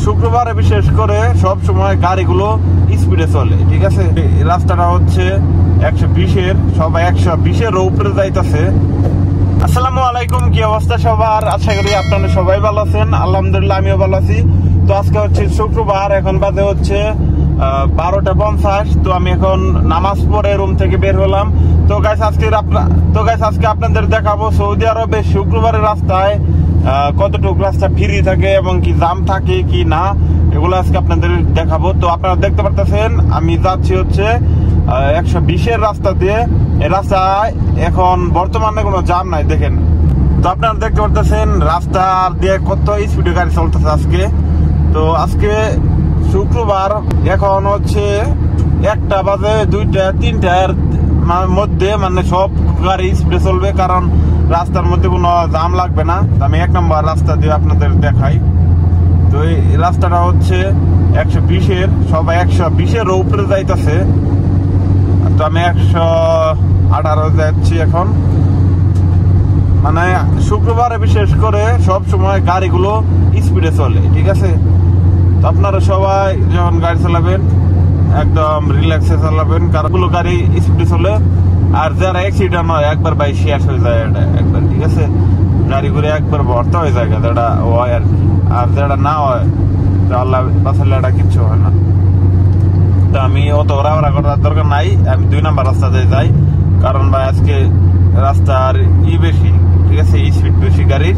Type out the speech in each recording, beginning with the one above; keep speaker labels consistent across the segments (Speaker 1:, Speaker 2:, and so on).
Speaker 1: শুক্রবারে বিশেষ করে সব সময় গাড়িগুলো স্পিডে চলে, ঠিক আছে। রাস্তাটা হচ্ছে 120-এর, সবাই 120-এর উপরে যাইতেছে। আসসালামু আলাইকুম, কি অবস্থা সবার? আশা করি আপনারা সবাই ভালো আছেন। আলহামদুলিল্লাহ আমিও ভালো আছি। তো আজকে হচ্ছে শুক্রবার, এখন বাজে হচ্ছে 12:50। তো আমি এখন নামাজ পড়ে রুম থেকে বের হলাম। তো গাইস আজকে আপনাদের দেখাবো সৌদি আরবে শুক্রবারের রাস্তায় কতটুকু রাস্তা ফ্রি থাকে এবং কি জাম থাকে কি না, এগুলো আজকে আপনাদের দেখাবো। তো আপনারা দেখতে পারতেছেন আমি যাচ্ছি হচ্ছে 120-এর রাস্তা দিয়ে। এই রাস্তায় এখন বর্তমানে কোনো জাম নাই, দেখেন। তো আপনারা দেখতে পারতেছেন রাস্তা দিয়ে কত স্পিডে গাড়ি চলতেছে আজকে। তো আজকে শুক্রবার, এখন হচ্ছে 1টা বাজে, 2টা 3টার মধ্যে মানে সব গাড়ি স্পিডে চলবে, কারণ রাস্তার মধ্যে কোনো জাম লাগবে না। আমি 1 নম্বর রাস্তা দিয়ে আপনাদের দেখাই। তো এই রাস্তাটা হচ্ছে 120-এর, সবাই 120-এর উপরে যাইতেছে। তো আমি 118 যাচ্ছি এখন। মানে শুক্রবারে বিশেষ করে সব সময় গাড়িগুলো স্পিডে চলে, ঠিক আছে। তো আপনারা সবাই যখন গাড়ি চালাবেন একদম রিল্যাক্সে চালাবেন, কারণ গাড়ি স্পিডে চলে। আর যারা অ্যাক্সিডেন্ট হয় একবার বাই শেষ হয়ে যায়, এটা একবার, ঠিক আছে। গাড়ি ঘুরে একবার ভর্তা হয়ে যায়, যেটা হয় আর কি। আর যেটা না হয় আল্লাহ বাঁচালে এটা কিচ্ছু হয় না। তো আমি অত ওরা করার দরকার নাই, আমি 2 নম্বর রাস্তা দিয়ে যাই, কারণ ভাই আজকে রাস্তার বেশি, ঠিক আছে, স্পিড বেশি গাড়ির।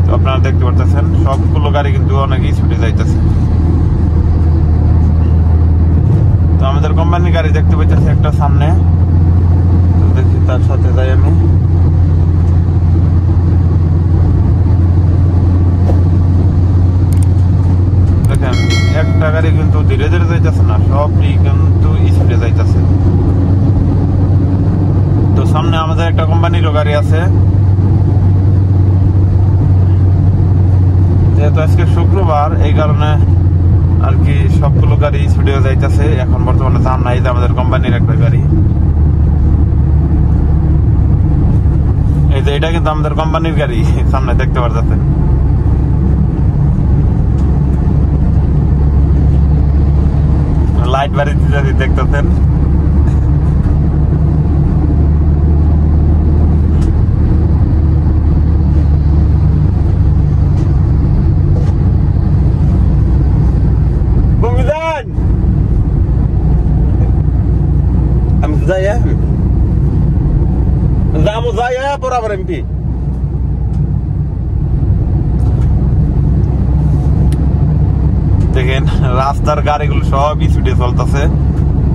Speaker 1: তো আপনারা দেখতে পারতেছেন সবগুলো গাড়ি কিন্তু অনেক স্পিডে যাইতেছে। তো আমাদের কোম্পানির গাড়ি দেখতে পাইতেছি একটা সামনে, তো দেখি তার সাথে যাই আমি। দেখেন একটা গাড়ি কিন্তু ধীরে ধীরে যাইতেছে না, সবই কিন্তু স্পিডে যাইতেছে। তো সামনে আমাদের একটা কোম্পানিরও গাড়ি আছে। যেহেতু আজকে শুক্রবার, এই কারণে আর কি সবগুলো গাড়ি স্পিডে যাইতেছে। এখন বর্তমানে জাম নাই, যে আমাদের কোম্পানির একটা গাড়ি। এই যে এটা কিন্তু আমাদের কোম্পানির গাড়ি, সামনে দেখতে পারতেছেন। লাইট বাড়ি দেখতেছেন। বরাবর এমপি দেখেন রাস্তার গাড়িগুলো সব স্পিডে চলতেছে।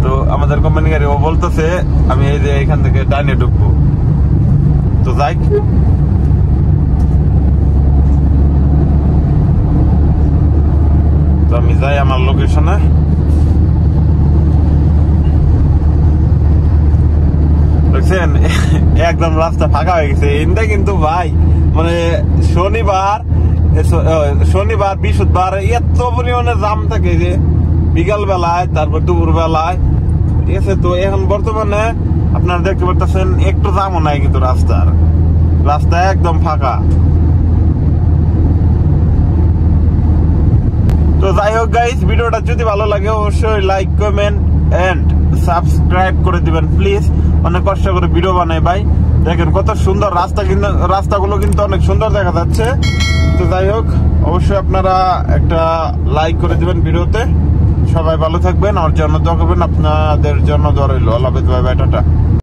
Speaker 1: তো আমাদের কোম্পানি গাড়ি ও বলতেছে আমি এই যে এখান থেকে ডাইনে ঢুকবো। তো যাই, তো আমি যাই আমার লোকেশনে। দেখছেন একদম রাস্তা ফাঁকা হয়ে গেছে। এটা কিন্তু ভাই মানে শনিবার বৃহস্পতিবার এত পরিমাণে জাম থাকে যে বিকাল বেলায়, তারপর দুপুর বেলায়, ঠিক আছে। তো এখন বর্তমানে আপনারা দেখতে পাচ্ছেন একটু জামও নাই, কিন্তু রাস্তা একদম ফাঁকা। তো যাই হোক গাইস, ভিডিওটা যদি ভালো লাগে অবশ্যই লাইক, কমেন্ট এন্ড সাবস্ক্রাইব করে দিবেন প্লিজ। অনেক কষ্ট করে ভিডিও বানাই ভাই। দেখেন কত সুন্দর রাস্তা, কিন্তু রাস্তাগুলো কিন্তু অনেক সুন্দর দেখা যাচ্ছে। তো যাই হোক, অবশ্যই আপনারা একটা লাইক করে দিবেন ভিডিওতে। সবাই ভালো থাকবেন, আমার জন্য দোয়া করবেন, আপনাদের জন্য দোয়া রইল। আল্লাহ হাফেজ, বাই বাই, টাটা।